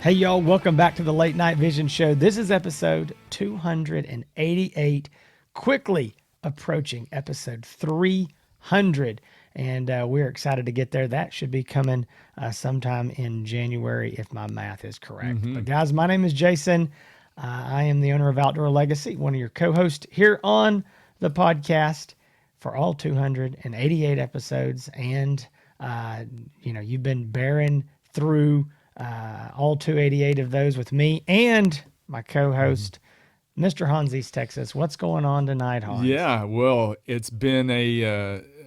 Hey, y'all, welcome back to the Late Night Vision Show. This is episode 288, quickly approaching episode 300. And we're excited to get there. That should be coming sometime in January, if my math is correct. But guys, my name is Jason. I am the owner of Outdoor Legacy, one of your co-hosts here on the podcast for all 288 episodes. And, you've been bearing through all 288 of those with me and my co-host, Mr. Hans East Texas. What's going on tonight, Hans? Yeah, well, it's been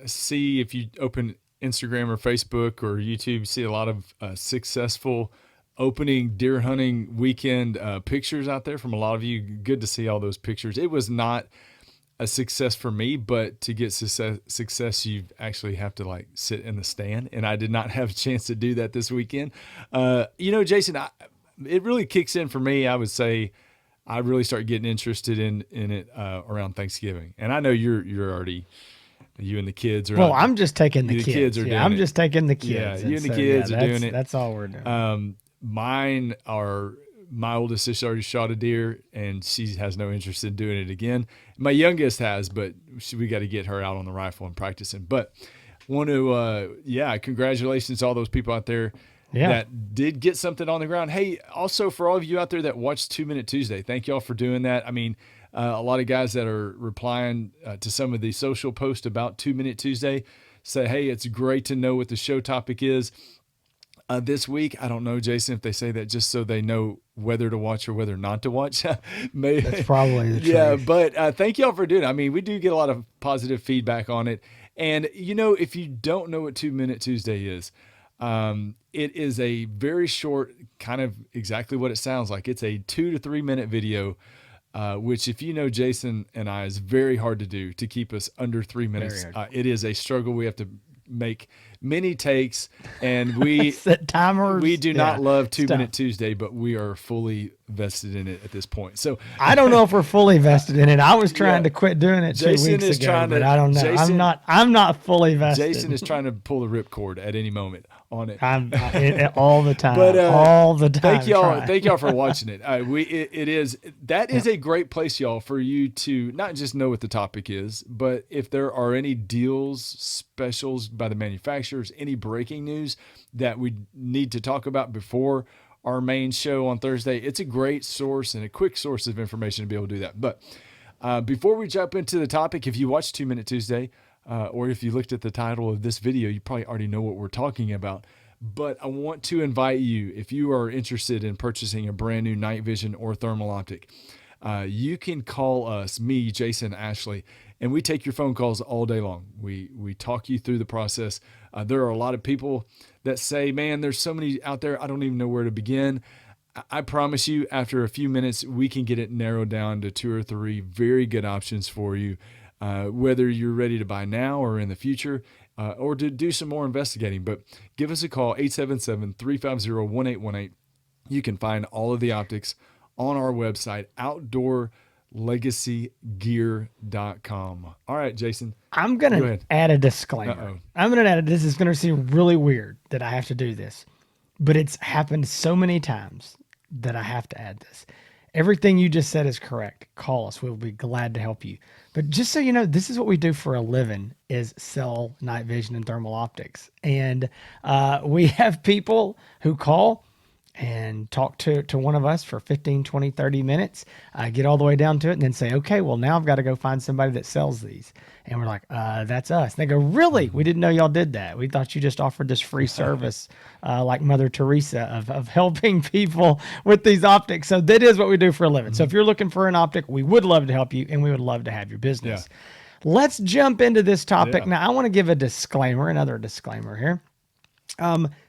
see if you open Instagram or Facebook or YouTube, you see a lot of successful opening deer hunting weekend pictures out there from a lot of you. Good to see all those pictures. It was not a success for me, but to get success, you actually have to like sit in the stand, and I did not have a chance to do that this weekend. Jason, it really kicks in for me. I would say I really start getting interested in it around Thanksgiving, and I know you're already, you and the kids are. Well, I'm just taking the kids. kids. Are yeah, I'm doing just taking the kids. Yeah, you and the kids are doing it. That's all we're doing. Mine are. My oldest sister already shot a deer, and she has no interest in doing it again. My youngest has, but we got to get her out on the rifle and practicing. But want to, congratulations to all those people out there that did get something on the ground. Hey, also for all of you out there that watched 2 Minute Tuesday, thank y'all for doing that. I mean, a lot of guys that are replying to some of the social posts about 2 Minute Tuesday say, hey, it's great to know what the show topic is. This week, I don't know, Jason, if they say that just so they know whether to watch or whether not to watch. That's probably the truth. Yeah, but thank y'all for doing it. I mean, we do get a lot of positive feedback on it. And, if you don't know what 2 Minute Tuesday is, it is a very short, kind of exactly what it sounds like. It's a 2 to 3 minute video, which if you know Jason and I, is very hard to do, to keep us under 3 minutes. It is a struggle. We have to make many takes, and we set timers. We do not love 2 Minute Tuesday, but we are fully vested in it at this point. So I don't know if we're fully vested in it. I was trying to quit doing it Jason 2 weeks ago, but I don't know. I'm not fully vested. Jason is trying to pull the ripcord at any moment on it. I'm all the time. But all the time. Thank y'all for watching it. That is a great place, y'all, for you to not just know what the topic is, but if there are any deals, specials by the manufacturers, any breaking news that we need to talk about before our main show on Thursday, it's a great source and a quick source of information to be able to do that. But before we jump into the topic, if you watched 2 Minute Tuesday, or if you looked at the title of this video, you probably already know what we're talking about. But I want to invite you, if you are interested in purchasing a brand new night vision or thermal optic, you can call us, me, Jason, Ashley, and we take your phone calls all day long. We talk you through the process. There are a lot of people that say, man, there's so many out there, I don't even know where to begin. I promise you, after a few minutes, we can get it narrowed down to 2 or 3 very good options for you, whether you're ready to buy now or in the future, or to do some more investigating. But give us a call, 877-350-1818. You can find all of the optics on our website, outdoorlegacygear.com. All right, Jason. I'm going to add a disclaimer. I'm going to add this is going to seem really weird that I have to do this, but it's happened so many times that I have to add this. Everything you just said is correct. Call us. We'll be glad to help you. But just so you know, this is what we do for a living, is sell night vision and thermal optics. And we have people who call and talk to one of us for 15, 20, 30 minutes, get all the way down to it, and then say, okay, well, now I've got to go find somebody that sells these. And we're like, that's us. And they go, really? We didn't know y'all did that. We thought you just offered this free service like Mother Teresa of helping people with these optics. So that is what we do for a living. So if you're looking for an optic, we would love to help you, and we would love to have your business. Yeah. Let's jump into this topic. Yeah. Now, I want to give another disclaimer here.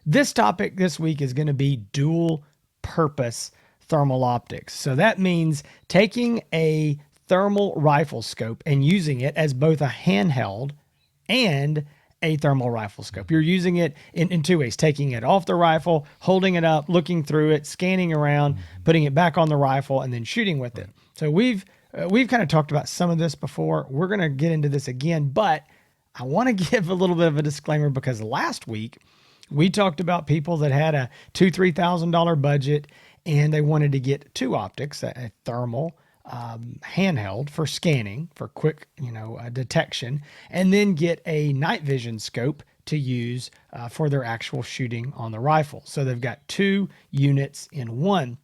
This topic this week is going to be dual purpose thermal optics. So that means taking a thermal rifle scope and using it as both a handheld and a thermal rifle scope. You're using it in 2 ways, taking it off the rifle, holding it up, looking through it, scanning around, putting it back on the rifle, and then shooting with it. So we've kind of talked about some of this before. We're going to get into this again, but I want to give a little bit of a disclaimer because last week We talked about people that had a $2,000-3,000 budget and they wanted to get two optics, a thermal handheld for scanning for quick, detection, and then get a night vision scope to use for their actual shooting on the rifle. So they've got two units in one.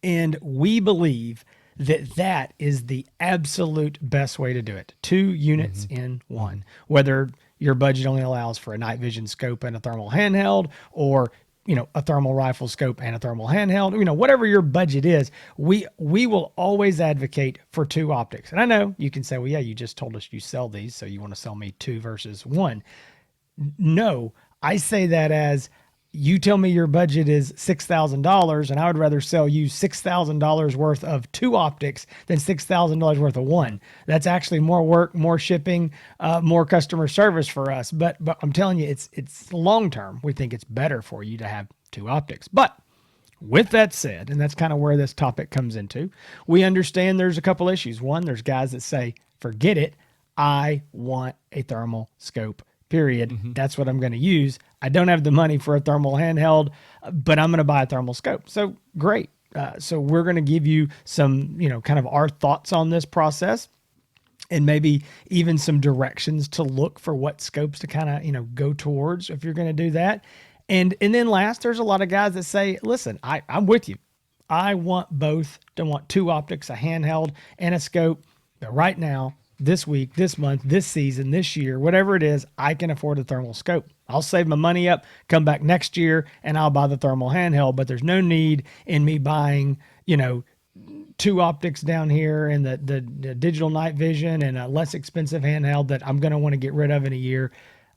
And we believe that that is the absolute best way to do it. Two units in one. Whether your budget only allows for a night vision scope and a thermal handheld, or a thermal rifle scope and a thermal handheld, whatever your budget is, we will always advocate for two optics. And I know you can say, well, yeah, you just told us you sell these, so you want to sell me two versus one. No, I say that as you tell me your budget is $6,000 and I would rather sell you $6,000 worth of two optics than $6,000 worth of one. That's actually more work, more shipping, more customer service for us. But I'm telling you, it's long term. We think it's better for you to have two optics. But with that said, and that's kind of where this topic comes into, we understand there's a couple issues. One, there's guys that say, forget it. I want a thermal scope. Period. That's what I'm going to use. I don't have the money for a thermal handheld, but I'm going to buy a thermal scope. So great. So we're going to give you some, kind of our thoughts on this process and maybe even some directions to look for what scopes to kind of, go towards if you're going to do that. And then last, there's a lot of guys that say, listen, I'm with you. I want both. Don't want two optics, a handheld and a scope. But right now, this week, this month, this season, this year, whatever it is, I can afford a thermal scope. I'll save my money up, come back next year, and I'll buy the thermal handheld. But there's no need in me buying, two optics down here and the digital night vision and a less expensive handheld that I'm going to want to get rid of in a year.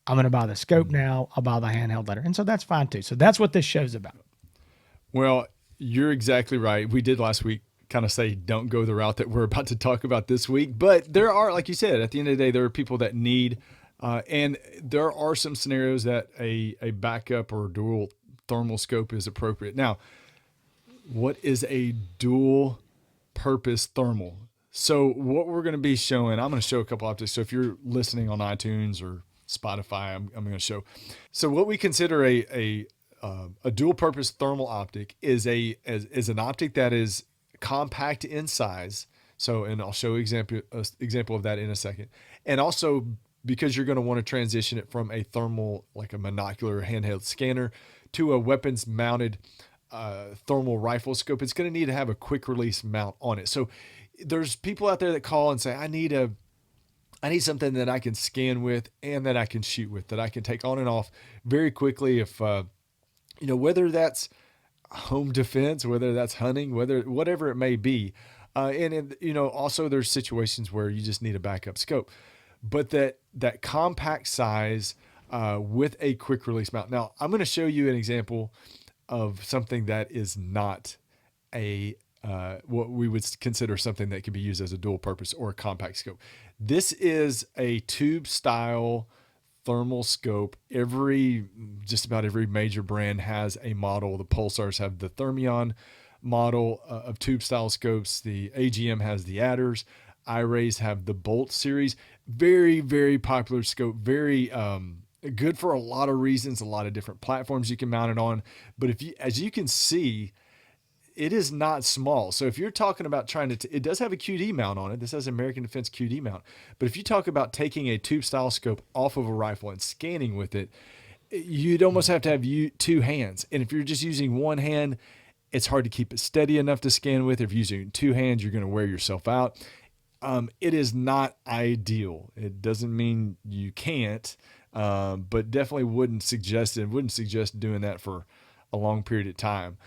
I'm going to buy the scope now. I'll buy the handheld later. And so that's fine too. So that's what this show's about. Well, you're exactly right. We did last week kind of say don't go the route that we're about to talk about this week. But there are, like you said, at the end of the day, there are people that need, and there are some scenarios that a backup or dual thermal scope is appropriate. Now, what is a dual purpose thermal? So what we're going to be showing, I'm going to show a couple optics. So if you're listening on iTunes or Spotify, I'm going to show. So what we consider a dual purpose thermal optic is an optic that is compact in size. So, and I'll show example of that in a second. And also because you're going to want to transition it from a thermal, like a monocular handheld scanner, to a weapons mounted thermal rifle scope, it's going to need to have a quick release mount on it. So there's people out there that call and say, I need something that I can scan with and that I can shoot with, that I can take on and off very quickly. If, whether that's home defense, whether that's hunting, whatever it may be. Also there's situations where you just need a backup scope, but that compact size with a quick release mount. Now I'm going to show you an example of something that is not what we would consider something that can be used as a dual purpose or a compact scope. This is a tube style thermal scope. Just about every major brand has a model. The Pulsars have the Thermion model of tube style scopes. The AGM has the Adders. iRays have the Bolt series. Very, very popular scope. Very good for a lot of reasons, a lot of different platforms you can mount it on. But as you can see, it is not small. So if you're talking about it does have a QD mount on it. This has an American Defense QD mount. But if you talk about taking a tube style scope off of a rifle and scanning with it, you'd almost have to have two hands. And if you're just using one hand, it's hard to keep it steady enough to scan with. If you're using two hands, you're going to wear yourself out. It is not ideal. It doesn't mean you can't, but definitely wouldn't suggest doing that for a long period of time.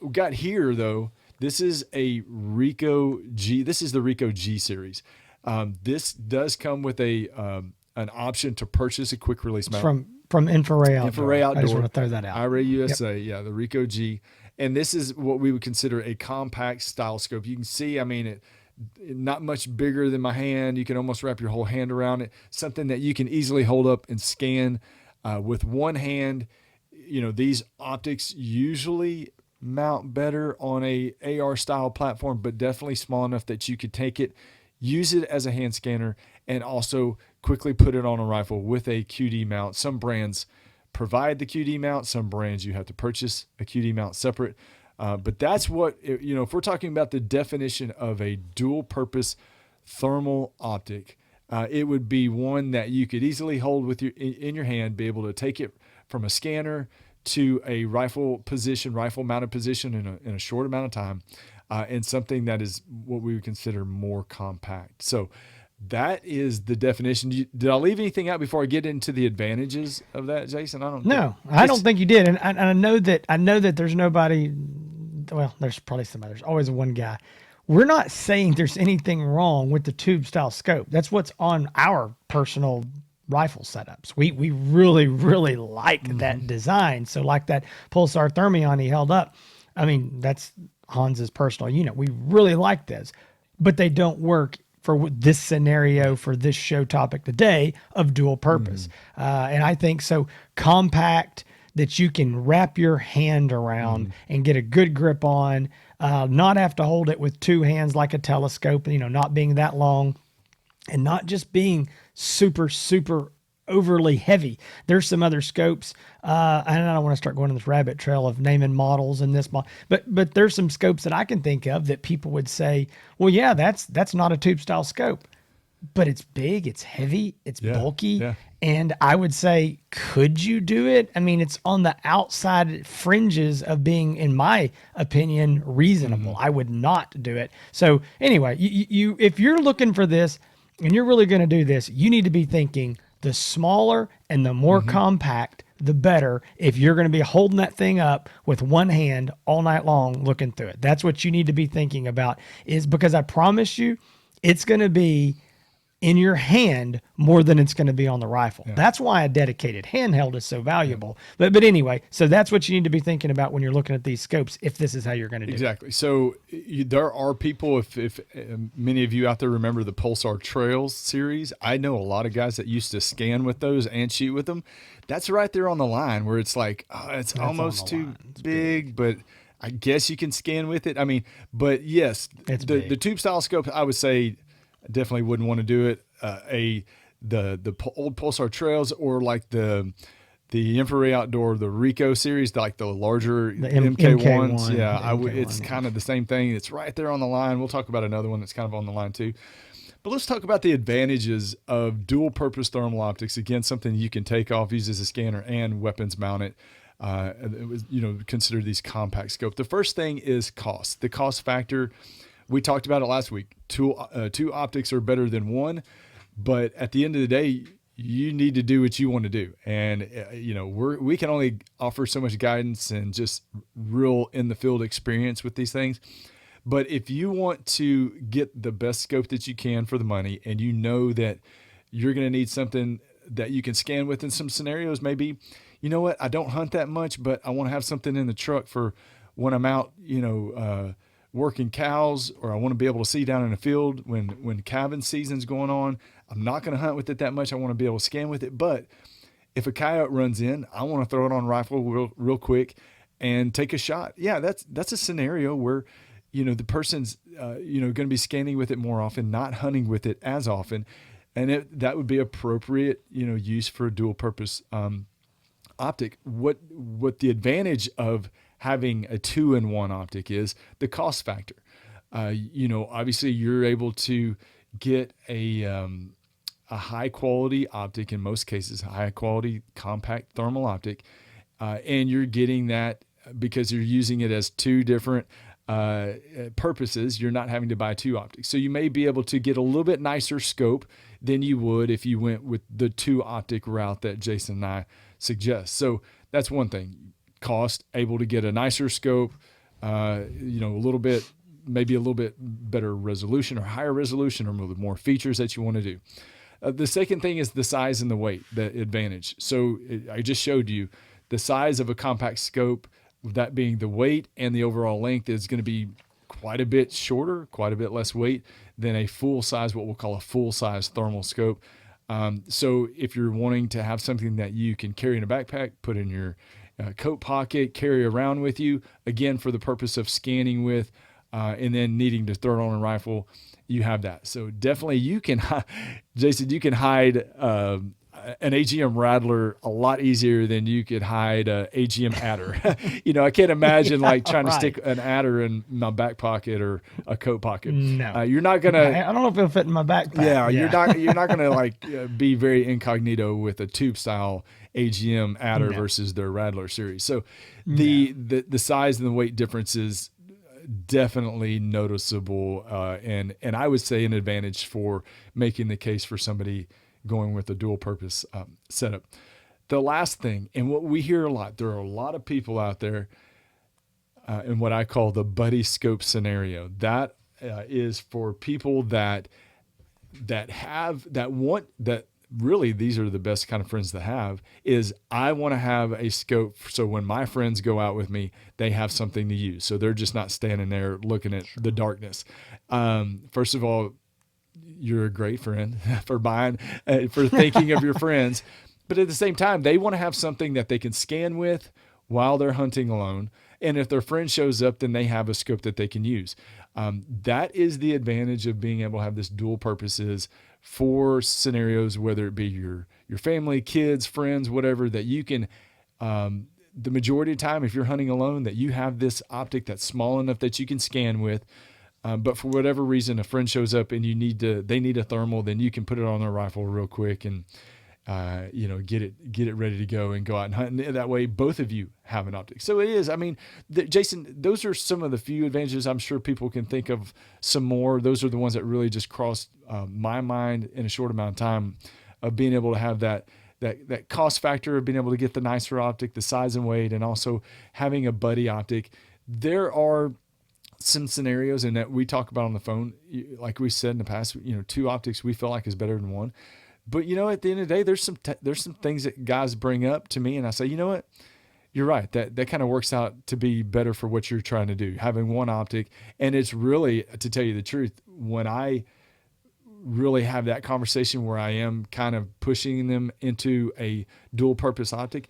We got here though. This is a Rico G. This is the Rico G series. This does come with an option to purchase a quick release mount from Infrared Outdoor. I just want to throw that out. iRay USA, yep. Yeah, the Rico G, and this is what we would consider a compact style scope. You can see, it not much bigger than my hand. You can almost wrap your whole hand around it. Something that you can easily hold up and scan with one hand. These optics usually mount better on a AR style platform, but definitely small enough that you could take it, use it as a hand scanner, and also quickly put it on a rifle with a QD mount. Some brands provide the QD mount. Some brands you have to purchase a QD mount separate. But that's what, if we're talking about the definition of a dual purpose thermal optic, it would be one that you could easily hold with in your hand, be able to take it from a scanner to a rifle mounted position in a short amount of time, and something that is what we would consider more compact. So that is the definition. Did I leave anything out before I get into the advantages of that, Jason? I don't think you did. And I know that there's nobody. Well, there's probably somebody. There's always one guy. We're not saying there's anything wrong with the tube style scope. That's what's on our personal rifle setups. We really, really like that design. So like that Pulsar Thermion he held up. I mean, that's Hans's personal unit. We really like this, but they don't work for this scenario, for this show topic today of dual purpose. And I think so compact that you can wrap your hand around and get a good grip on, not have to hold it with two hands like a telescope, not being that long, and not just being super, super overly heavy. There's some other scopes, and I don't want to start going on this rabbit trail of naming models and this model, but there's some scopes that I can think of that people would say, well, yeah, that's not a tube style scope, but it's big, it's heavy, it's bulky. And I would say, could you do it? I mean, it's on the outside fringes of being, in my opinion, reasonable. I would not do it. So anyway, you if you're looking for this and you're really going to do this, you need to be thinking the smaller and the more compact, the better. If you're going to be holding that thing up with one hand all night long looking through it, that's what you need to be thinking about, is because I promise you, it's going to be in your hand more than it's going to be on the rifle. That's why a dedicated handheld is so valuable. But anyway, so that's what you need to be thinking about when you're looking at these scopes, if this is how you're going to do it. Exactly. So there are people, if many of you out there remember the Pulsar Trails series, I know a lot of guys that used to scan with those and shoot with them. That's right there on the line where it's like, it's almost too big, but I guess you can scan with it. I mean, but yes, the tube style scope, I would say, I definitely wouldn't want to do it. The old Pulsar Trails, or like the Infrared Outdoor, the Rico series, like the larger MK1s. Yeah, it's kind of the same thing. It's right there on the line. We'll talk about another one that's kind of on the line too. But let's talk about the advantages of dual purpose thermal optics. Again, something you can take off, use as a scanner, and weapons mount it. Consider these compact scope. The first thing is cost. The cost factor. We talked about it last week. Two optics are better than one, but at the end of the day, you need to do what you want to do. And, we can only offer so much guidance and just real in the field experience with these things. But if you want to get the best scope that you can for the money, and you know that you're going to need something that you can scan with in some scenarios, maybe, you know what, I don't hunt that much, but I want to have something in the truck for when I'm out, working cows, or I want to be able to see down in the field when calving season's going on. I'm not going to hunt with it that much. I want to be able to scan with it. But if a coyote runs in, I want to throw it on rifle real quick and take a shot. Yeah, that's a scenario where, the person's, going to be scanning with it more often, not hunting with it as often. And that would be appropriate, use for a dual purpose optic. What the advantage of having a 2-in-1 optic is the cost factor. Obviously you're able to get a high quality optic, in most cases, high quality compact thermal optic. And you're getting that because you're using it as two different purposes. You're not having to buy two optics. So you may be able to get a little bit nicer scope than you would if you went with the 2 optic route that Jason and I suggest. So that's one thing. Cost, able to get a nicer scope, a little bit better resolution or higher resolution, or more features that you want to do. The second thing is the size and the weight, the advantage. So I just showed you the size of a compact scope, that being the weight and the overall length, is going to be quite a bit shorter, quite a bit less weight than a full size, what we'll call a full size thermal scope. So if you're wanting to have something that you can carry in a backpack, put in your coat pocket, carry around with you, again, for the purpose of scanning with, and then needing to throw it on a rifle, you have that. So definitely you can, Jason, you can hide an AGM rattler a lot easier than you could hide a AGM adder. I can't imagine like trying to stick an adder in my back pocket or a coat pocket. No, You're not gonna. I don't know if it'll fit in my backpack. Yeah, you're not gonna like be very incognito with a tube style AGM adder versus their rattler series. So the size and the weight differences definitely noticeable, and I would say an advantage for making the case for somebody going with a dual purpose setup. The last thing, and what we hear a lot, there are a lot of people out there in what I call the buddy scope scenario. That is for people that want that. Really, these are the best kind of friends to have. Is I want to have a scope so when my friends go out with me, they have something to use. So they're just not standing there looking at the darkness. First of all, you're a great friend for buying, for thinking of your friends. But at the same time, they want to have something that they can scan with while they're hunting alone. And if their friend shows up, then they have a scope that they can use. That is the advantage of being able to have this dual purposes for scenarios, whether it be your family, kids, friends, whatever, that you can, the majority of the time, if you're hunting alone, that you have this optic that's small enough that you can scan with. But for whatever reason, a friend shows up and they need a thermal, then you can put it on their rifle real quick and, get it ready to go and go out and hunt. And that way, both of you have an optic. So it is, Jason, those are some of the few advantages. I'm sure people can think of some more. Those are the ones that really just crossed my mind in a short amount of time of being able to have that cost factor of being able to get the nicer optic, the size and weight, and also having a buddy optic. There are some scenarios and that we talk about on the phone, like we said in the past, two optics we feel like is better than one. But at the end of the day, there's some things that guys bring up to me, and I say, you know what, you're right. That kind of works out to be better for what you're trying to do, having one optic. And it's really, to tell you the truth, when I really have that conversation where I am kind of pushing them into a dual purpose optic,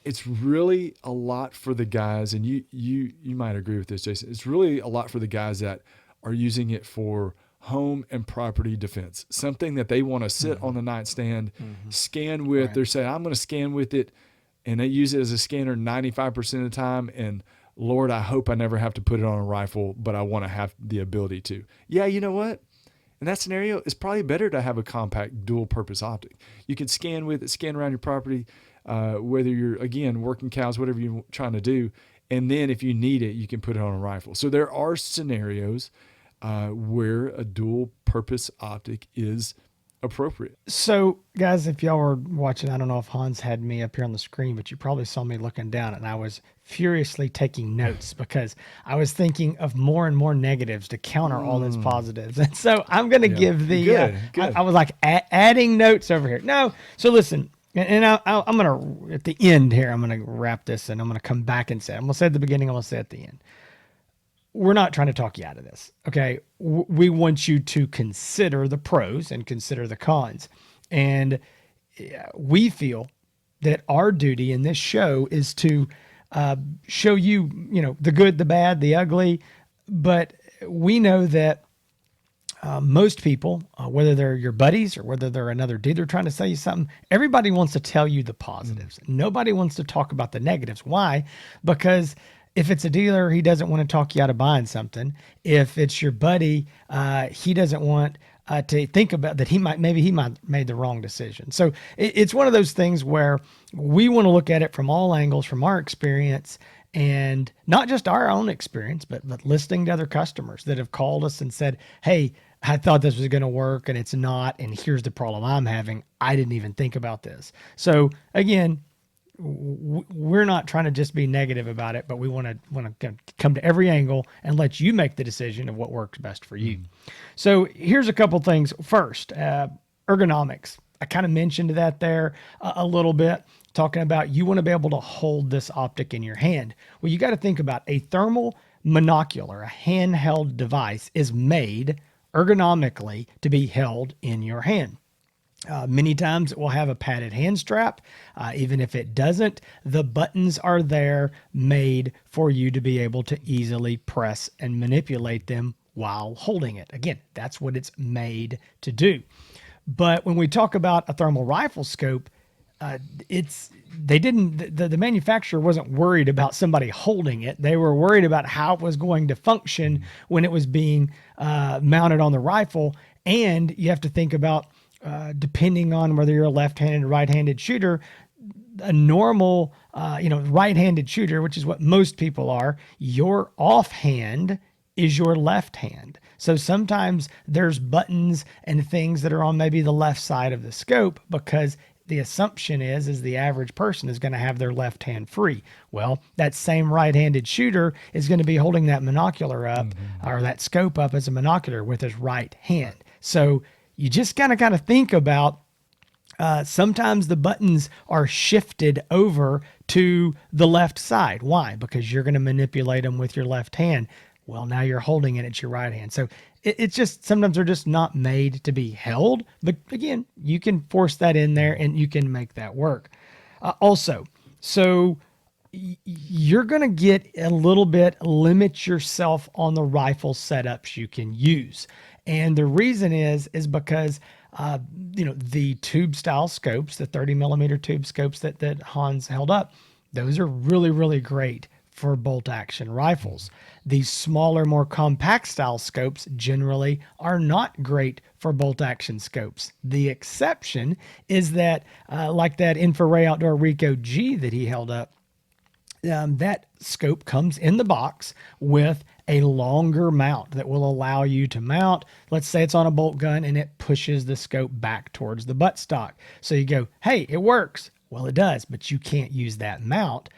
it's really a lot for the guys, and you might agree with this, Jason. It's really a lot for the guys that are using it for home and property defense, something that they want to sit on the nightstand, scan with. Right. They're saying, I'm going to scan with it, and they use it as a scanner 95% of the time. And Lord, I hope I never have to put it on a rifle, but I want to have the ability to. Yeah, you know what? In that scenario, it's probably better to have a compact dual purpose optic. You can scan with it, scan around your property, whether you're, again, working cows, whatever you're trying to do. And then if you need it, you can put it on a rifle. So there are scenarios where a dual purpose optic is appropriate. So guys, if y'all were watching, I don't know if Hans had me up here on the screen, but you probably saw me looking down, and I was furiously taking notes because I was thinking of more and more negatives to counter all those positives. And so I'm going to give the, good. I was like adding notes over here. No. So listen, and I'm going to, at the end here, I'm going to wrap this and I'm going to come back and say, I'm going to say at the beginning, I'm going to say at the end. We're not trying to talk you out of this. Okay. We want you to consider the pros and consider the cons. And we feel that our duty in this show is to show you, the good, the bad, the ugly. But we know that most people, whether they're your buddies or whether they're another dealer trying to sell you something, everybody wants to tell you the positives. Nobody wants to talk about the negatives. Why? Because if it's a dealer, he doesn't want to talk you out of buying something. If it's your buddy, he doesn't want to think about that he might made the wrong decision. So it's one of those things where we want to look at it from all angles, from our experience, and not just our own experience, but listening to other customers that have called us and said, hey, I thought this was going to work and it's not, and here's the problem I'm having. I didn't even think about this. So again, we're not trying to just be negative about it, but we want to come to every angle and let you make the decision of what works best for you. So here's a couple things. First, ergonomics. I kind of mentioned that there a little bit, talking about you want to be able to hold this optic in your hand. Well, you got to think about a thermal monocular, a handheld device is made ergonomically to be held in your hand. Many times it will have a padded hand strap. Even if it doesn't, the buttons are there made for you to be able to easily press and manipulate them while holding it. Again, that's what it's made to do. But when we talk about a thermal rifle scope, it's they didn't the manufacturer wasn't worried about somebody holding it. They were worried about how it was going to function when it was being mounted on the rifle. And you have to think about depending on whether you're a left-handed or right-handed shooter, a normal right-handed shooter, which is what most people are, your offhand is your left hand. So sometimes there's buttons and things that are on maybe the left side of the scope because the assumption is the average person is going to have their left hand free. Well, that same right-handed shooter is going to be holding that monocular up or that scope up as a monocular with his right hand. So you just kind of think about sometimes the buttons are shifted over to the left side. Why? Because you're going to manipulate them with your left hand. Well, now you're holding it at your right hand. So it's just sometimes they're just not made to be held. But again, you can force that in there and you can make that work. You're going to get a little bit, limit yourself on the rifle setups you can use. And the reason is because the tube style scopes, the 30 millimeter tube scopes that Hans held up, those are really, really great for bolt action rifles. These smaller, more compact style scopes generally are not great for bolt action scopes. The exception is that, like that Infrared Outdoor Rico G that he held up, that scope comes in the box with a longer mount that will allow you to mount. Let's say it's on a bolt gun and it pushes the scope back towards the buttstock. So you go, hey, it works. Well, it does, but you can't use that mount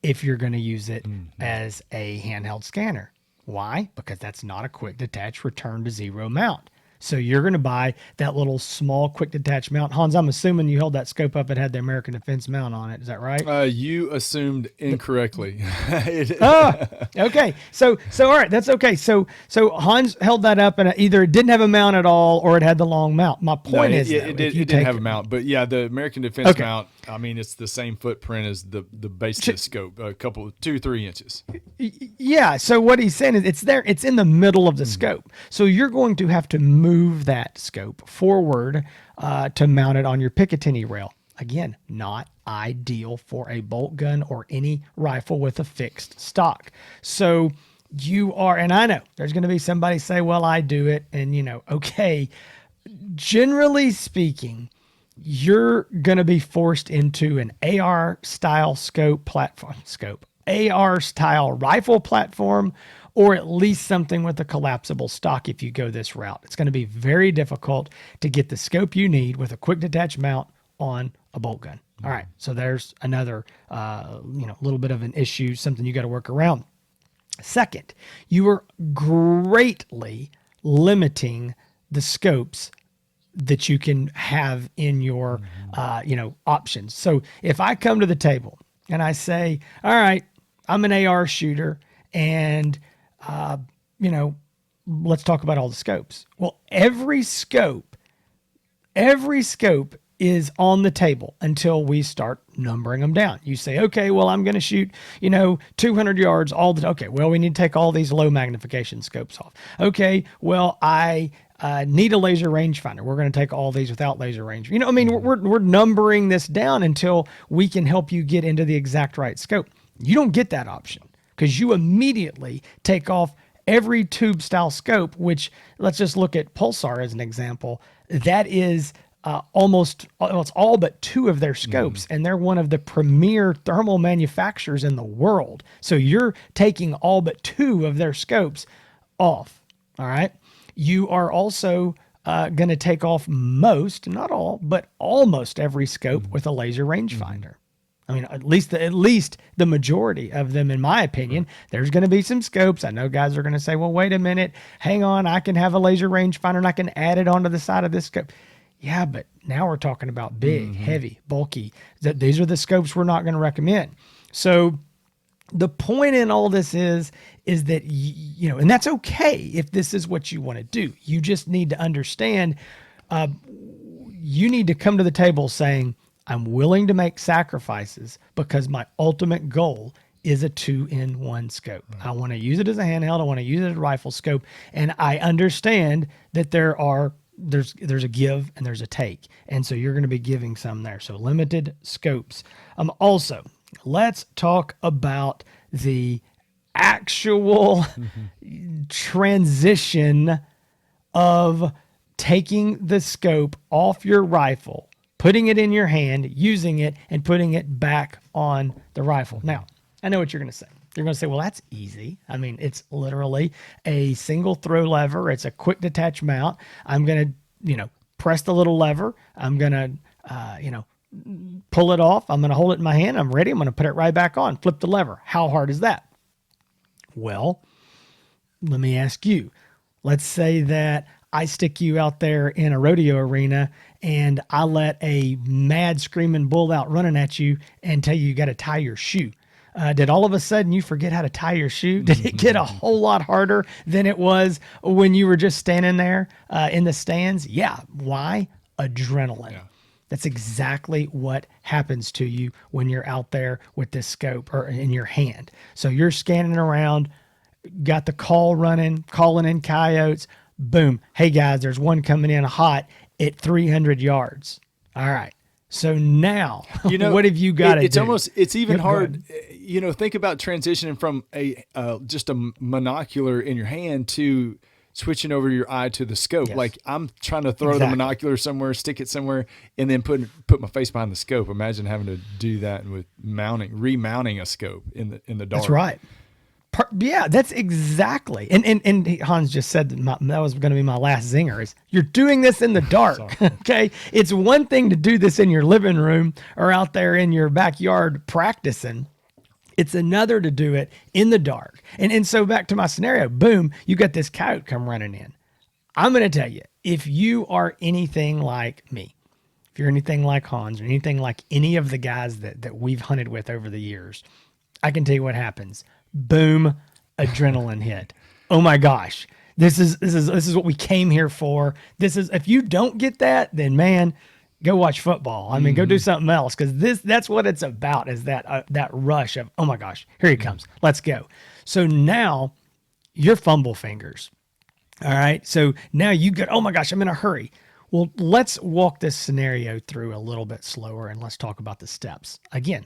if you're going to use it as a handheld scanner. Why? Because that's not a quick detach return to zero mount. So you're going to buy that little small quick detach mount. Hans, I'm assuming you held that scope up. It had the American Defense mount on it. Is that right? You assumed incorrectly. Okay. So all right, that's okay. So Hans held that up, and either it didn't have a mount at all, or it had the long mount. My point is, it didn't have a mount, but yeah, the American Defense mount. I mean, it's the same footprint as the base of the scope, a couple 2-3 inches. Yeah. So what he's saying is, it's there. It's in the middle of the scope. So you're going to have to move that scope forward to mount it on your Picatinny rail. Again, not ideal for a bolt gun or any rifle with a fixed stock. So you are, and I know there's going to be somebody say, well, I do it. And okay, generally speaking, you're going to be forced into an AR style AR style rifle platform, or at least something with a collapsible stock if you go this route. It's going to be very difficult to get the scope you need with a quick detach mount on a bolt gun. All right, so there's another little bit of an issue, something you got to work around. Second, you are greatly limiting the scopes that you can have in your options. So if I come to the table and I say, all right, I'm an AR shooter, and let's talk about all the scopes. Well, every scope is on the table until we start numbering them down. You say, okay, well, I'm going to shoot, 200 yards okay, well, we need to take all these low magnification scopes off. Okay, well, I need a laser rangefinder. We're going to take all these without laser range. We're numbering this down until we can help you get into the exact right scope. You don't get that option because you immediately take off every tube style scope, which let's just look at Pulsar as an example. That is it's all but two of their scopes, and they're one of the premier thermal manufacturers in the world. So you're taking all but two of their scopes off. All right. You are also going to take off most, not all, but almost every scope with a laser rangefinder. I mean, at least the majority of them, in my opinion. There's going to be some scopes. I know guys are going to say, well, wait a minute, hang on. I can have a laser rangefinder and I can add it onto the side of this scope. Yeah, but now we're talking about big, heavy, bulky. These are the scopes we're not going to recommend. So the point in all this is that, and that's okay if this is what you want to do. You just need to understand, you need to come to the table saying, I'm willing to make sacrifices because my ultimate goal is a 2-in-1 scope. Right. I want to use it as a handheld. I want to use it as a rifle scope. And I understand that there are there's a give and there's a take. And so you're going to be giving some there. So limited scopes. Also, let's talk about the actual transition of taking the scope off your rifle, putting it in your hand, using it, and putting it back on the rifle. Now, I know what you're going to say. You're going to say, well, that's easy. I mean, it's literally a single throw lever. It's a quick detach mount. I'm going to, press the little lever. I'm going to, pull it off. I'm going to hold it in my hand. I'm ready. I'm going to put it right back on. Flip the lever. How hard is that? Well, let me ask you. Let's say that I stick you out there in a rodeo arena and I let a mad screaming bull out running at you and tell you got to tie your shoe. Did all of a sudden you forget how to tie your shoe? Did it get a whole lot harder than it was when you were just standing there in the stands? Yeah. Why? Adrenaline. Yeah. That's exactly what happens to you when you're out there with this scope or in your hand. So you're scanning around, got the call running, calling in coyotes. Boom. Hey guys, there's one coming in hot at 300 yards. All right. So now, what have you got to do? It's even hard. Think about transitioning from just a monocular in your hand to switching over your eye to the scope. Yes. Like I'm trying to throw the monocular somewhere, stick it somewhere, and then put my face behind the scope. Imagine having to do that with remounting a scope in the dark. That's right. Yeah, that's exactly. And Hans just said that was going to be my last zinger is you're doing this in the dark. Okay. It's one thing to do this in your living room or out there in your backyard practicing. It's another to do it in the dark. And so back to my scenario, boom, you got this coyote come running in. I'm going to tell you, if you are anything like me, if you're anything like Hans or anything like any of the guys that we've hunted with over the years, I can tell you what happens. Boom, adrenaline hit. Oh my gosh. This is what we came here for. If you don't get that, then man, go watch football. I mean, go do something else. Cause that's what it's about is that rush of, oh my gosh, here he comes. Let's go. So now you're fumble fingers. All right. So now you get, oh my gosh, I'm in a hurry. Well, let's walk this scenario through a little bit slower and let's talk about the steps. Again,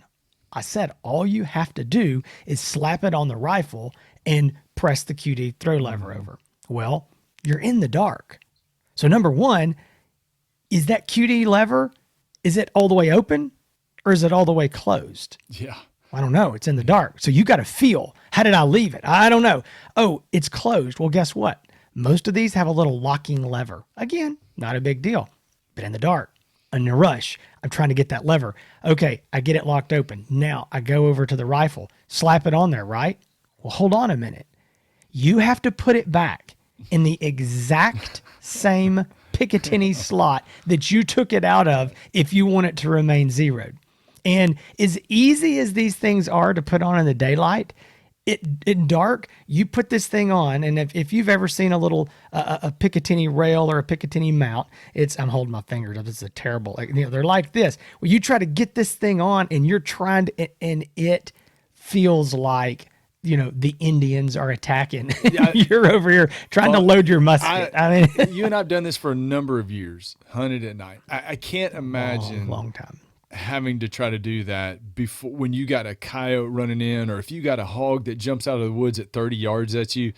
I said all you have to do is slap it on the rifle and press the QD throw lever over. Well, you're in the dark. So number one, is that QD lever, is it all the way open or is it all the way closed? Yeah. I don't know. It's in the dark. So you got to feel, how did I leave it? I don't know. Oh, it's closed. Well, guess what? Most of these have a little locking lever. Again, not a big deal, but in the dark. In a rush, I'm trying to get that lever. Okay, I get it locked open. Now I go over to the rifle, slap it on there, right? Well, hold on a minute. You have to put it back in the exact same Picatinny slot that you took it out of if you want it to remain zeroed. And as easy as these things are to put on in the daylight, in dark, you put this thing on, and if you've ever seen a little a Picatinny rail or a Picatinny mount, I'm holding my fingers up. It's a terrible, they're like this. Well, you try to get this thing on, and you're trying to, and it feels like the Indians are attacking. You're over here trying to load your musket. I mean, you and I've done this for a number of years, hunted at night. I can't imagine long time having to try to do that before when you got a coyote running in, or if you got a hog that jumps out of the woods at 30 yards at you.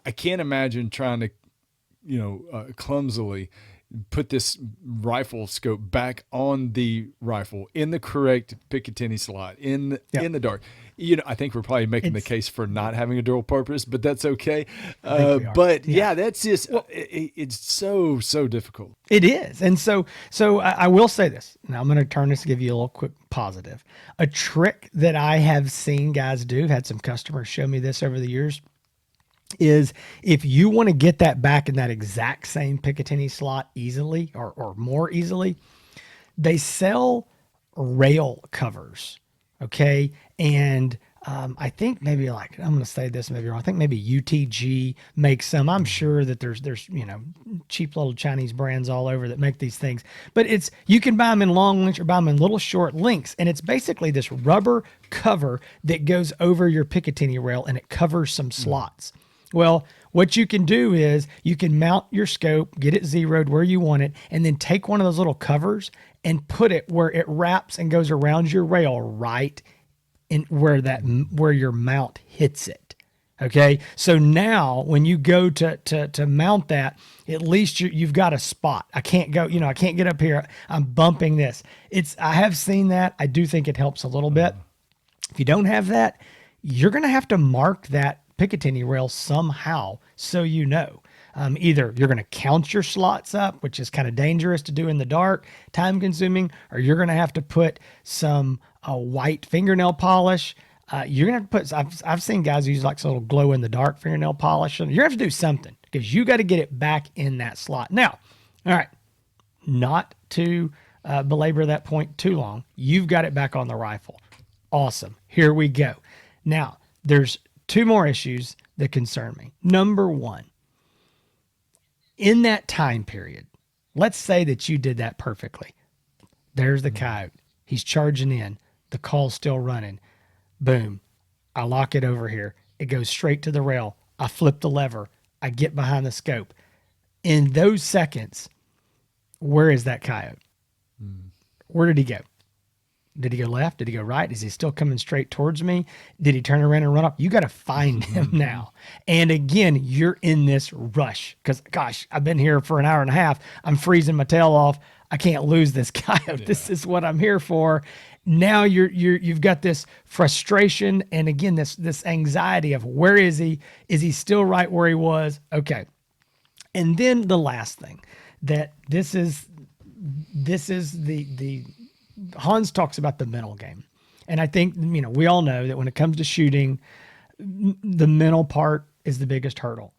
I can't imagine trying to, clumsily put this rifle scope back on the rifle in the correct Picatinny slot in the dark. I think we're probably making the case for not having a dual purpose, but that's okay. But that's just, it's so difficult. It is. And so I will say this. Now I'm going to turn this to give you a little quick positive. A trick that I have seen guys do, had some customers show me this over the years, is if you want to get that back in that exact same Picatinny slot easily or more easily, they sell rail covers. Okay. And I think maybe I'm going to say this maybe wrong. I think maybe UTG makes some. I'm sure that there's cheap little Chinese brands all over that make these things. But you can buy them in long links or buy them in little short links. And it's basically this rubber cover that goes over your Picatinny rail and it covers some slots. Well, What you can do is you can mount your scope, get it zeroed where you want it, and then take one of those little covers and put it where it wraps and goes around your rail right in where your mount hits it. Okay, so now when you go to mount that, at least you've got a spot. I can't go, I can't get up here. I'm bumping this. I have seen that. I do think it helps a little bit. If you don't have that, you're going to have to mark that Picatinny rail somehow so you know. Either you're going to count your slots up, which is kind of dangerous to do in the dark, time consuming, or you're going to have to put some white fingernail polish. You're going to have to put, I've seen guys use like some little glow in the dark fingernail polish. You're going to have to do something because you got to get it back in that slot. Now, all right, not to belabor that point too long. You've got it back on the rifle. Awesome. Here we go. Now, there's two more issues that concern me. Number one, in that time period, let's say that you did that perfectly. There's the coyote. He's charging in. The call's still running. Boom. I lock it over here. It goes straight to the rail. I flip the lever. I get behind the scope. In those seconds, where is that coyote? Where did he go? Did he go left? Did he go right? Is he still coming straight towards me? Did he turn around and run up? You got to find him now. And again, you're in this rush because, gosh, I've been here for an hour and a half. I'm freezing my tail off. I can't lose this coyote. Yeah. This is what I'm here for. Now you've got this frustration and again this anxiety of where is he? Is he still right where he was? Okay. And then the last thing that this is the Hans talks about the mental game. And I think, we all know that when it comes to shooting, the mental part is the biggest hurdle.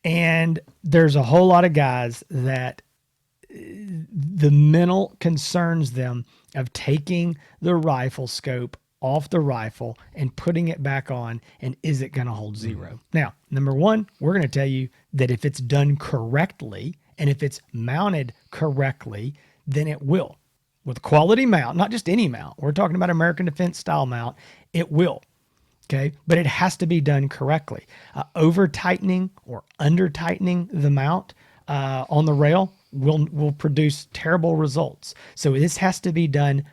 And there's a whole lot of guys that the mental concerns them of taking the rifle scope off the rifle and putting it back on. And is it going to hold zero? Now, number one, we're going to tell you that if it's done correctly and if it's mounted correctly, then it will. With quality mount, not just any mount. We're talking about American Defense style mount. It will. Okay. But it has to be done correctly. Over tightening or under tightening the mount on the rail will produce terrible results. So this has to be done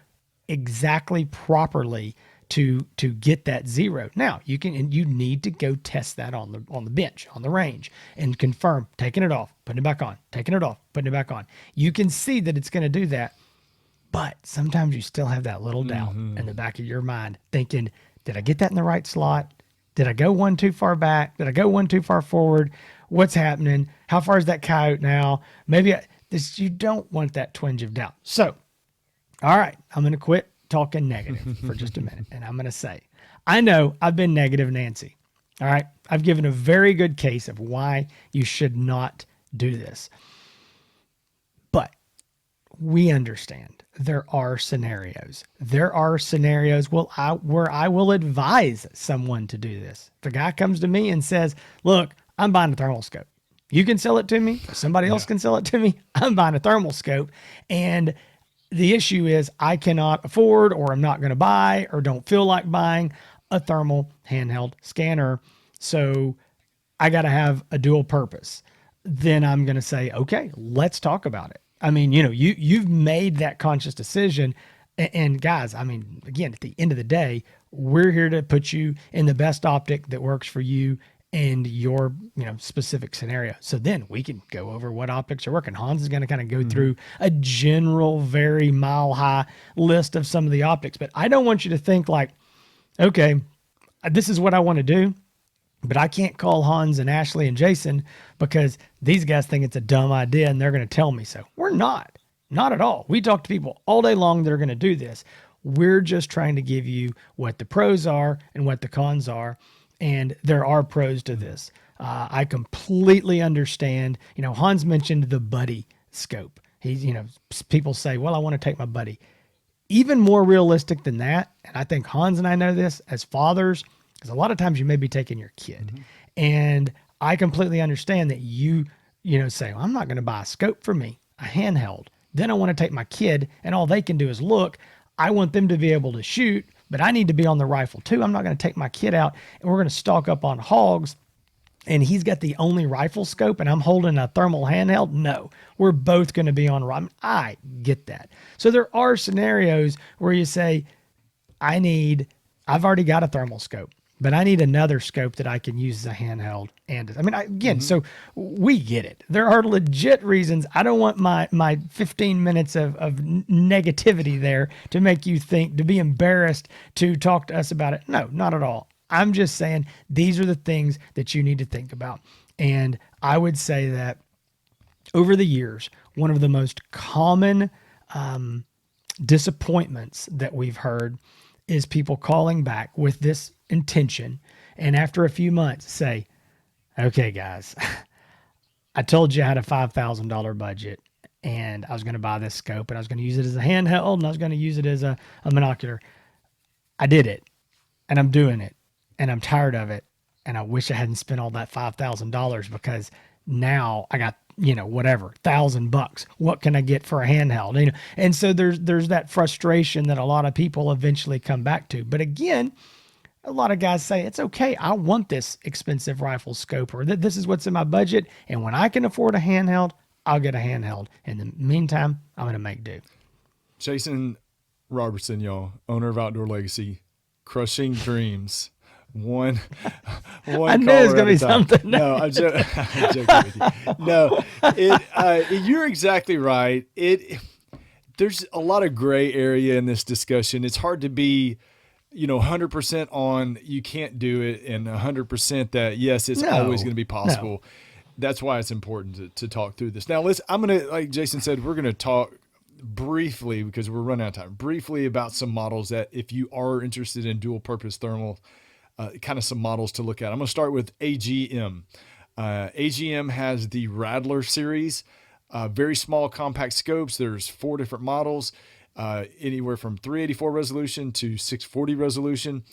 exactly properly to get that zero. Now you need to go test that on the bench, on the range, and confirm taking it off, putting it back on, taking it off, putting it back on. You can see that it's going to do that. But sometimes you still have that little doubt in the back of your mind thinking, did I get that in the right slot? Did I go one too far back? Did I go one too far forward? What's happening? How far is that coyote now? Maybe you don't want that twinge of doubt. So, all right, I'm going to quit talking negative for just a minute. And I'm going to say, I know I've been negative Nancy. All right. I've given a very good case of why you should not do this. But we understand. There are scenarios. There are scenarios where I will advise someone to do this. If a guy comes to me and says, look, I'm buying a thermal scope. You can sell it to me. Somebody else can sell it to me. I'm buying a thermal scope. And the issue is I cannot afford or I'm not going to buy or don't feel like buying a thermal handheld scanner. So I got to have a dual purpose. Then I'm going to say, okay, let's talk about it. I mean, you've made that conscious decision. And guys, I mean, again, at the end of the day, we're here to put you in the best optic that works for you and your, specific scenario. So then we can go over what optics are working. Hans is going to kind of go through a general, very mile high list of some of the optics, but I don't want you to think like, okay, this is what I want to do. But I can't call Hans and Ashley and Jason because these guys think it's a dumb idea and they're going to tell me so. We're not at all. We talk to people all day long that are going to do this. We're just trying to give you what the pros are and what the cons are. And there are pros to this. I completely understand. Hans mentioned the buddy scope. He's, people say, well, I want to take my buddy. Even more realistic than that. And I think Hans and I know this as fathers, because a lot of times you may be taking your kid. And I completely understand that you say, well, I'm not going to buy a scope for me, a handheld. Then I want to take my kid and all they can do is look. I want them to be able to shoot, but I need to be on the rifle too. I'm not going to take my kid out and we're going to stalk up on hogs and he's got the only rifle scope and I'm holding a thermal handheld, no, we're both going to be on. I get that. So there are scenarios where you say, I've already got a thermal scope, but I need another scope that I can use as a handheld. And I mean, again, so we get it. There are legit reasons. I don't want my 15 minutes of negativity there to make you think, to be embarrassed to talk to us about it. No, not at all. I'm just saying these are the things that you need to think about. And I would say that over the years, one of the most common disappointments that we've heard is people calling back with this intention. And after a few months say, okay, guys, I told you I had a $5,000 budget and I was going to buy this scope and I was going to use it as a handheld and I was going to use it as a monocular. I did it and I'm doing it and I'm tired of it. And I wish I hadn't spent all that $5,000 because now I got, whatever, $1,000. What can I get for a handheld? And so there's that frustration that a lot of people eventually come back to. But again, a lot of guys say, it's okay. I want this expensive rifle scope, or this is what's in my budget. And when I can afford a handheld, I'll get a handheld. In the meantime, I'm going to make do. Jason Robertson, y'all, owner of Outdoor Legacy, crushing dreams. One I knew it was going to be something. No, I'm joking with you. No, you're exactly right. There's a lot of gray area in this discussion. It's hard to be 100% on you can't do it and 100% that yes, it's always going to be possible. No. That's why it's important to talk through this. Now, I'm going to, like Jason said, we're going to talk briefly, because we're running out of time, briefly about some models that if you are interested in dual purpose thermal, kind of some models to look at. I'm going to start with AGM. AGM has the Rattler series, very small compact scopes. There's 4 different models. Anywhere from 384 resolution to 640 resolution.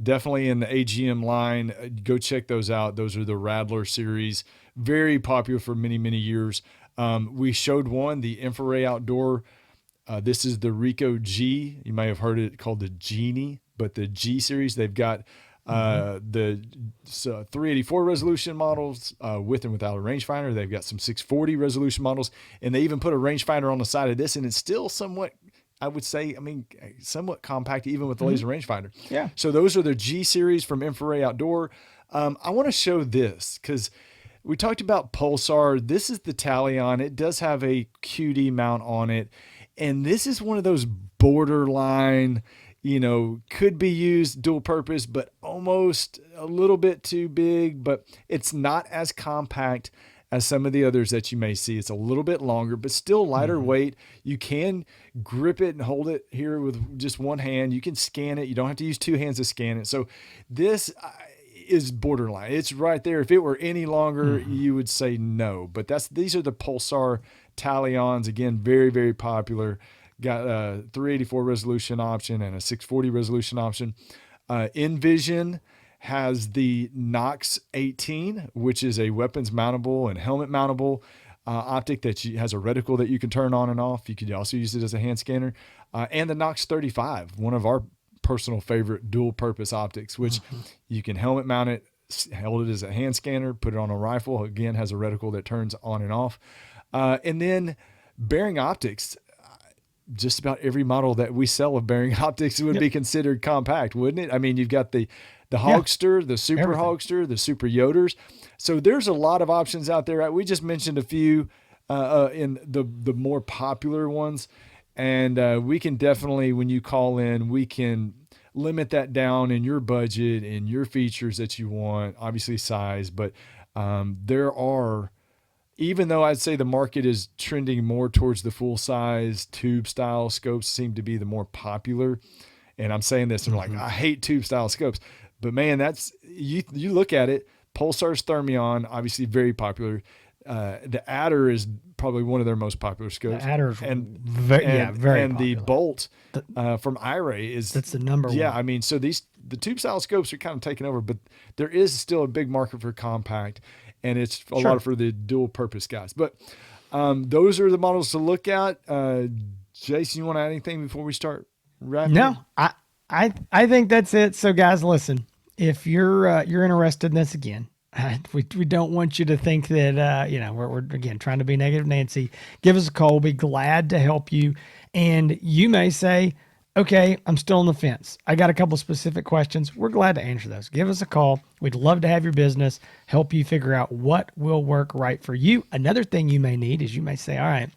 Definitely in the AGM line. Go check those out. Those are the Rattler series. Very popular for many, many years. We showed one, the Infrared Outdoor. This is the Rico G. You may have heard it called the Genie, but the G series. They've got the 384 resolution models with and without a rangefinder. They've got some 640 resolution models, and they even put a rangefinder on the side of this, and it's still somewhat, I would say, somewhat compact even with the laser rangefinder. Yeah. So those are the G series from Infrared Outdoor. I want to show this because we talked about Pulsar. This is the Talion. It does have a QD mount on it, and this is one of those borderline, could be used dual purpose, but almost a little bit too big, but it's not as compact as some of the others that you may see. It's a little bit longer, but still lighter weight. You can grip it and hold it here with just one hand. You can scan it. You don't have to use 2 hands to scan it. So this is borderline. It's right there. If it were any longer, you would say no, but these are the Pulsar Talions. Again, very, very popular. Got a 384 resolution option and a 640 resolution option. Envision has the Nox 18, which is a weapons mountable and helmet mountable optic that has a reticle that you can turn on and off. You could also use it as a hand scanner. And the Nox 35, one of our personal favorite dual purpose optics, which you can helmet mount it, hold it as a hand scanner, put it on a rifle. Again, has a reticle that turns on and off. And then Bearing Optics, just about every model that we sell of Bearing Optics would be considered compact, wouldn't it? I mean, you've got the Hogster, the Super Hogster, the Super Yoders. So there's a lot of options out there. We just mentioned a few in the more popular ones. And we can definitely, when you call in, we can limit that down in your budget and your features that you want, obviously size. But there are, even though I'd say the market is trending more towards the full size tube style scopes seem to be the more popular. And I'm saying this, and I'm like, I hate tube style scopes. But man, that's, you look at it, Pulsar's Thermion, obviously very popular. The Adder is probably one of their most popular scopes. The Adder's very and popular. The Bolt from iRay that's the number one. Yeah, I mean, so the tube style scopes are kind of taking over, but there is still a big market for compact, and it's a lot for the dual purpose guys. But those are the models to look at. Jason, you want to add anything before we start wrapping? No, I think that's it. So guys, listen, if you're interested in this again, We don't want you to think that, we're again trying to be negative Nancy. Give us a call. We'll be glad to help you. And you may say, okay, I'm still on the fence. I got a couple specific questions. We're glad to answer those. Give us a call. We'd love to have your business, help you figure out what will work right for you. Another thing you may need is you may say, all right,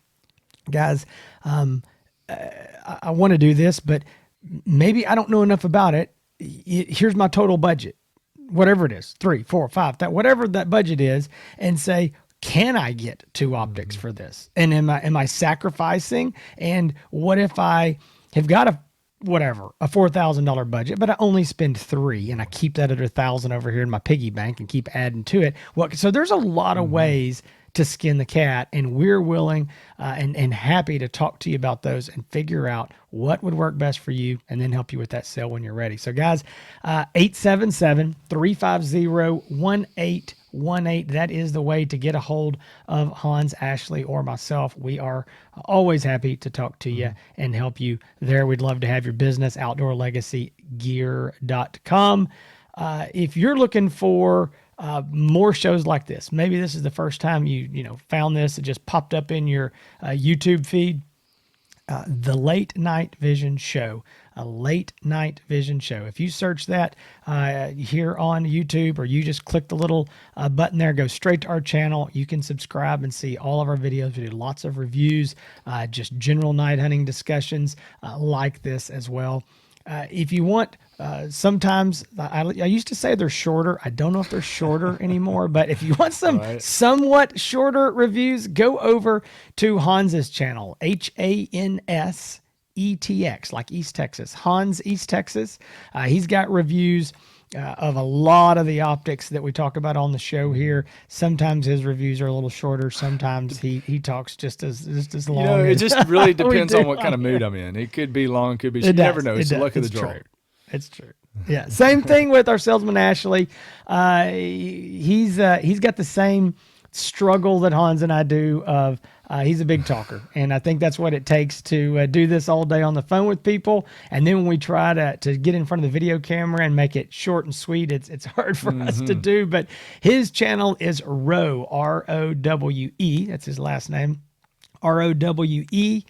guys, I want to do this, but maybe I don't know enough about it. Here's my total budget, whatever it is, 3, 4, 5, that whatever that budget is, and say, can I get 2 optics for this? And am I sacrificing? And what if I have got a $4,000 budget, but I only spend 3 and I keep that other 1,000 over here in my piggy bank and keep adding to it? Well, so there's a lot of ways to skin the cat, and we're willing and happy to talk to you about those and figure out what would work best for you and then help you with that sale when you're ready. So guys, 877-350-1818. That is the way to get a hold of Hans, Ashley, or myself. We are always happy to talk to you and help you there. We'd love to have your business, outdoorlegacygear.com. If you're looking for more shows like this, maybe this is the first time you found this, it just popped up in your YouTube feed, the Late Night Vision Show, a Late Night Vision Show. If you search that here on YouTube, or you just click the little button there, go straight to our channel, you can subscribe and see all of our videos. We do lots of reviews, just general night hunting discussions like this as well. If you want, sometimes I used to say they're shorter. I don't know if they're shorter anymore, but if you want some somewhat shorter reviews, go over to Hans's channel, HANSETX, like East Texas, Hans East Texas. He's got reviews of a lot of the optics that we talk about on the show here. Sometimes his reviews are a little shorter. Sometimes he talks just as long. It just really depends on what kind of mood I'm in. It could be long, could be short. You never know. It's the luck of the draw. It's true. Yeah. Same thing with our salesman, Ashley. He's got the same struggle that Hans and I do of, he's a big talker. And I think that's what it takes to do this all day on the phone with people. And then when we try to get in front of the video camera and make it short and sweet, it's hard for us to do. But his channel is Rowe, R-O-W-E. That's his last name, R-O-W-E-E-T-X.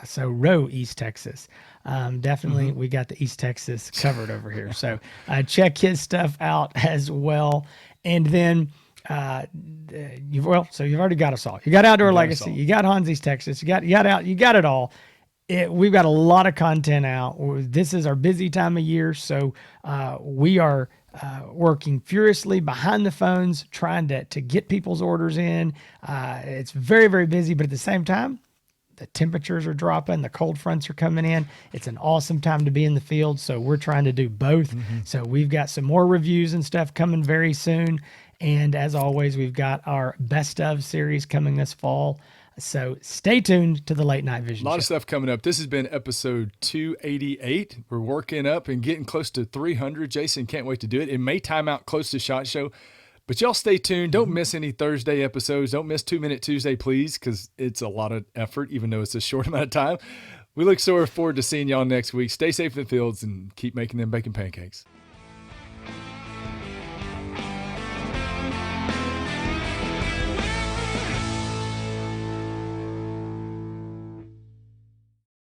So Rowe, East Texas. Definitely we got the East Texas covered over here. So check his stuff out as well. And then you've already got us all. You got Outdoor Legacy, you got Hans East Texas, you got it all. We've got a lot of content out. This is our busy time of year, so we are working furiously behind the phones, trying to get people's orders in. It's very, very busy, but at the same time, the temperatures are dropping, the cold fronts are coming in. It's an awesome time to be in the field, so we're trying to do both. So we've got some more reviews and stuff coming very soon. And as always, we've got our Best Of series coming this fall. So stay tuned to the Late Night Vision Show. A lot of stuff coming up. This has been episode 288. We're working up and getting close to 300. Jason can't wait to do it. It may time out close to SHOT Show, but y'all stay tuned. Don't miss any Thursday episodes. Don't miss 2 Minute Tuesday, please, because it's a lot of effort, even though it's a short amount of time. We look so forward to seeing y'all next week. Stay safe in the fields and keep making them bacon pancakes.